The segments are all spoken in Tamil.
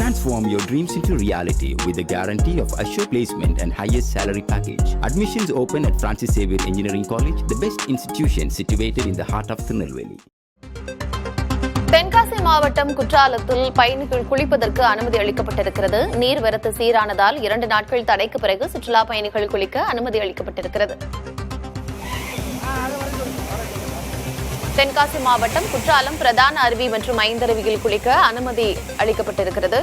Transform your dreams into reality with the guarantee of assured placement and highest salary package. Admissions open at Francis Xavier Engineering College, the best institution situated in the heart of Tirunelveli. Tenkasi மாவட்டம் குற்றாலத்தில் பயணிகள் குளிப்பதற்கு அனுமதி அளிக்கப்பட்டிருக்கிறது. நீர்வரத்து சீரானதால் 2 நாட்கள் தடைக்கு பிறகு சுற்றுலா பயணிகள் குளிக்க அனுமதி அளிக்கப்பட்டிருக்கிறது. தென்காசி மாவட்டம் குற்றாலம் பிரதான அருவி மற்றும் ஐந்தருவியில் குளிக்க அனுமதி அளிக்கப்பட்டிருக்கிறது.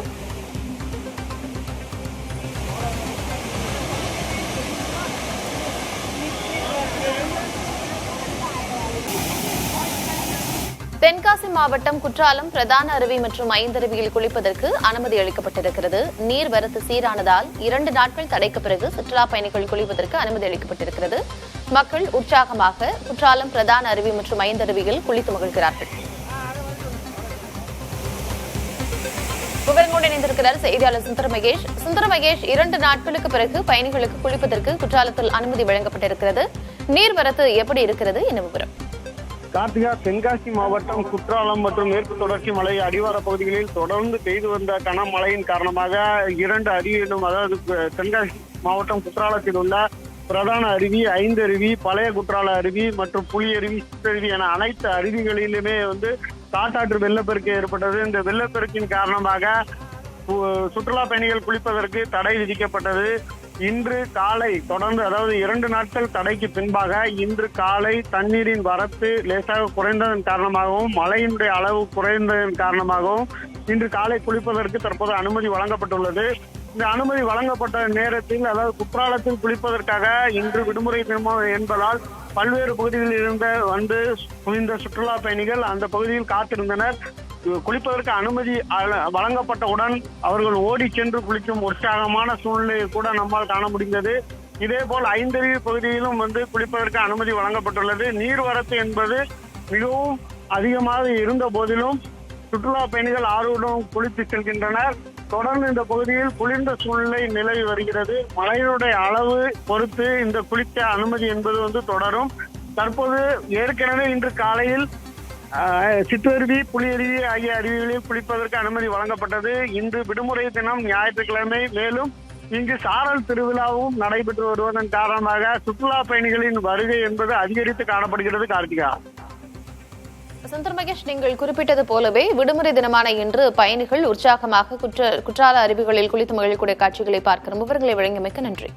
தென்காசி மாவட்டம் குற்றாலம் பிரதான அருவி மற்றும் ஐந்தருவியில் குளிப்பதற்கு அனுமதி அளிக்கப்பட்டிருக்கிறது. நீர்வரத்து சீரானதால் 2 நாட்கள் தடைக்கு பிறகு சுற்றுலா பயணிகள் குளிப்பதற்கு அனுமதி அளிக்கப்பட்டிருக்கிறது. மக்கள் உற்சாகமாக குற்றாலம் பிரதான அருவி மற்றும் ஐந்தருவியில் குளித்து மகிழ்கிறார்கள். விவரங்களோடு இணைந்திருக்கிறார் செய்தியாளர் சுந்தரமகேஷ். 2 நாட்களுக்கு பிறகு பயணிகளுக்கு குளிப்பதற்கு குற்றாலத்தில் அனுமதி வழங்கப்பட்டிருக்கிறது. நீர்வரத்து எப்படி இருக்கிறது? என்ன விவரம்? கார்த்திகா, தென்காசி மாவட்டம் குற்றாலம் மற்றும் மேற்கு தொடர்ச்சி மலை அடிவார பகுதிகளில் தொடர்ந்து பெய்து வந்த கனமழையின் காரணமாக 2 அருவியிலும், அதாவது தென்காசி மாவட்டம் குற்றாலத்தில் உள்ள பிரதான அருவி, ஐந்தருவி, பழைய குற்றால அருவி மற்றும் புலியருவி, சிற்றருவி என அனைத்து அருவிகளிலுமே காட்டாற்று வெள்ளப்பெருக்கு ஏற்பட்டது. இந்த வெள்ளப்பெருக்கின் காரணமாக சுற்றுலா பயணிகள் குளிப்பதற்கு தடை விதிக்கப்பட்டது. இன்று காலை தொடர்ந்து, அதாவது 2 நாட்கள் தடைக்கு பின்பாக இன்று காலை தண்ணீரின் வரத்து லேசாக குறைந்ததன் காரணமாகவும் மழையினுடைய அளவு குறைந்ததன் காரணமாகவும் இன்று காலை குளிப்பதற்கு தற்போது அனுமதி வழங்கப்பட்டுள்ளது. இந்த அனுமதி வழங்கப்பட்ட நேரத்தில், அதாவது குற்றாலத்தில் குளிப்பதற்காக இன்று விடுமுறை தினம் என்பதால் பல்வேறு பகுதிகளில் இருந்து குவிந்த சுற்றுலா பயணிகள் அந்த பகுதியில் காத்திருந்தனர். குளிப்பதற்கு அனுமதி வழங்கப்பட்டவுடன் அவர்கள் ஓடி சென்று குளிக்கும் உற்சாகமான சூழ்நிலையை கூட நம்மால் காண முடிந்தது. இதேபோல் ஐந்தருவி பகுதியிலும் குளிப்பதற்கு அனுமதி வழங்கப்பட்டுள்ளது. நீர்வரத்து என்பது மிகவும் அதிகமாக இருந்த போதிலும் சுற்றுலா பயணிகள் ஆர்வம் குளித்து செல்கின்றனர். தொடர்ந்து இந்த பகுதியில் குளிர்ந்த சூழ்நிலை நிலவி வருகிறது. மழையினுடைய அளவு பொறுத்து இந்த குளிக்க அனுமதி என்பது தொடரும். தற்போது ஏற்கனவே இன்று காலையில் சிற்றருவி, புலியருவி ஆகிய அருவிகளில் குளிப்பதற்கு அனுமதி வழங்கப்பட்டது. இன்று விடுமுறை தினம், ஞாயிற்றுக்கிழமை. மேலும் இங்கு சாரல் திருவிழாவும் நடைபெற்று வருவதன் காரணமாக சுற்றுலா பயணிகளின் வருகை என்பது அதிகரித்து காணப்படுகிறது. கார்த்திகா, சுந்தரமகேஷ், நீங்கள் குறிப்பிட்டது போலவே விடுமுறை தினமான இன்று பயணிகள் உற்சாகமாக குற்றால அருவிகளில் குளித்து மகிழக்கூடிய காட்சிகளை பார்க்கிறோம். விவரங்களை வழங்கியமைக்க நன்றி.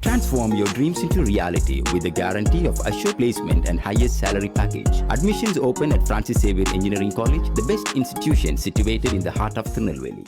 Transform your dreams into reality with the guarantee of assured placement and highest salary package. Admissions open at Francis Xavier Engineering College, the best institution situated in the heart of Tirunelveli.